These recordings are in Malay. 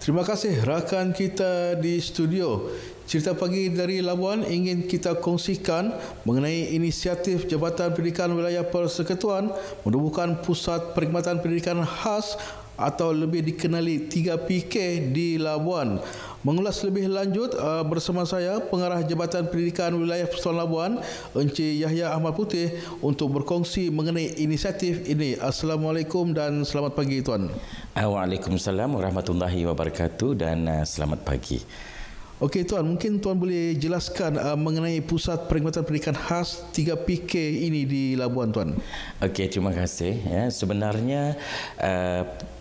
Terima kasih rakan kita di studio. Cerita pagi dari Labuan ingin kita kongsikan mengenai inisiatif Jabatan Pendidikan Wilayah Persekutuan menubuhkan Pusat Perkhidmatan Pendidikan Khas atau lebih dikenali 3PK di Labuan. Mengulas lebih lanjut bersama saya Pengarah Jabatan Pendidikan Wilayah Persekutuan Labuan, Encik Yahya Ahmad Putih, untuk berkongsi mengenai inisiatif ini. Assalamualaikum dan selamat pagi tuan. Waalaikumsalam warahmatullahi wabarakatuh dan selamat pagi. Okey tuan, mungkin tuan boleh jelaskan mengenai Pusat Perkhidmatan Pendidikan Khas 3PK ini di Labuan tuan. Okey, terima kasih. Ya, sebenarnya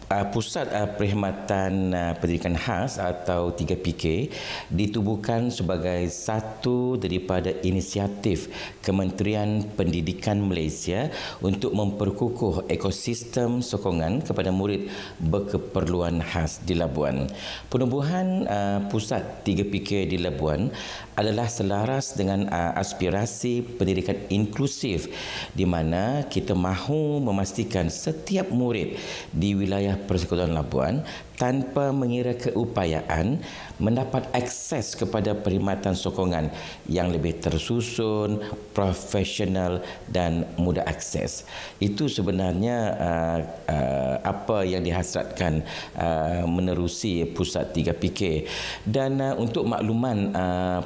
Pusat Perkhidmatan Pendidikan Khas atau 3PK ditubuhkan sebagai satu daripada inisiatif Kementerian Pendidikan Malaysia untuk memperkukuh ekosistem sokongan kepada murid berkeperluan khas di Labuan. Penubuhan Pusat 3PK di Labuan adalah selaras dengan aspirasi pendidikan inklusif di mana kita mahu memastikan setiap murid di wilayah Persekutuan Labuan tanpa mengira keupayaan mendapat akses kepada perkhidmatan sokongan yang lebih tersusun, profesional dan mudah akses. Itu sebenarnya apa yang dihasratkan menerusi Pusat 3PK. Dan untuk makluman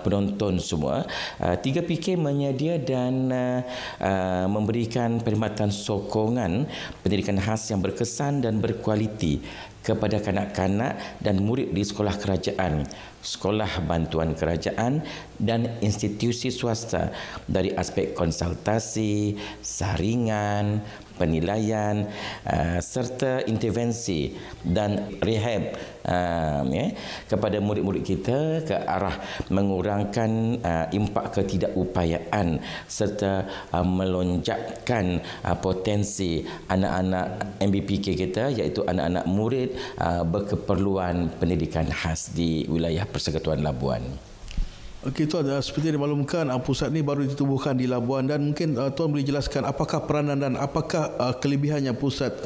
penonton semua, 3PK menyedia dan memberikan perkhidmatan sokongan pendidikan khas yang berkesan dan berkualiti kepada kanak-kanak dan murid di sekolah kerajaan, sekolah bantuan kerajaan dan institusi swasta dari aspek konsultasi, saringan, penilaian serta intervensi dan rehab kepada murid-murid kita ke arah mengurangkan impak ketidakupayaan serta melonjakkan potensi anak-anak MBPK kita, iaitu anak-anak murid berkeperluan pendidikan khas di wilayah Persekutuan Labuan. Okey tuan, seperti dimaklumkan pusat ini baru ditubuhkan di Labuan dan mungkin tuan boleh jelaskan apakah peranan dan apakah kelebihannya pusat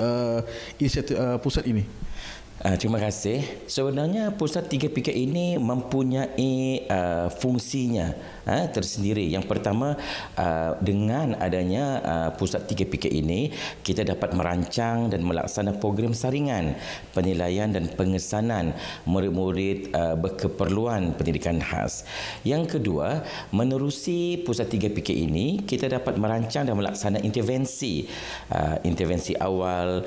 ini? Terima kasih. Sebenarnya Pusat 3PK ini mempunyai fungsinya tersendiri. Yang pertama, dengan adanya Pusat 3PK ini, kita dapat merancang dan melaksanakan program saringan, penilaian dan pengesanan murid-murid berkeperluan pendidikan khas. Yang kedua, menerusi Pusat 3PK ini, kita dapat merancang dan melaksanakan intervensi awal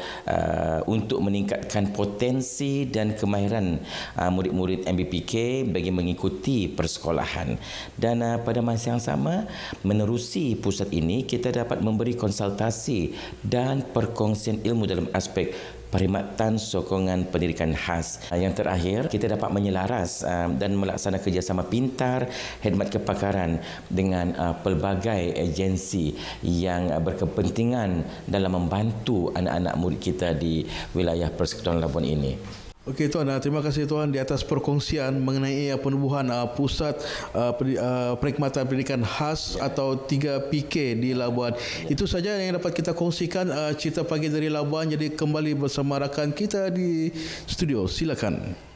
untuk meningkatkan potensi dan kemahiran murid-murid MBPK bagi mengikuti persekolahan. Dan pada masa yang sama, menerusi pusat ini, kita dapat memberi konsultasi dan perkongsian ilmu dalam aspek perkhidmatan sokongan pendidikan khas. Yang terakhir, kita dapat menyelaras dan melaksanakan kerjasama pintar, khidmat kepakaran dengan pelbagai agensi yang berkepentingan dalam membantu anak-anak murid kita di wilayah Persekutuan Labuan ini. Okey tuan, terima kasih tuan di atas perkongsian mengenai penubuhan Pusat Perkhidmatan Pendidikan Khas atau 3PK di Labuan. Itu saja yang dapat kita kongsikan cerita pagi dari Labuan. Jadi kembali bersama rakan kita di studio. Silakan.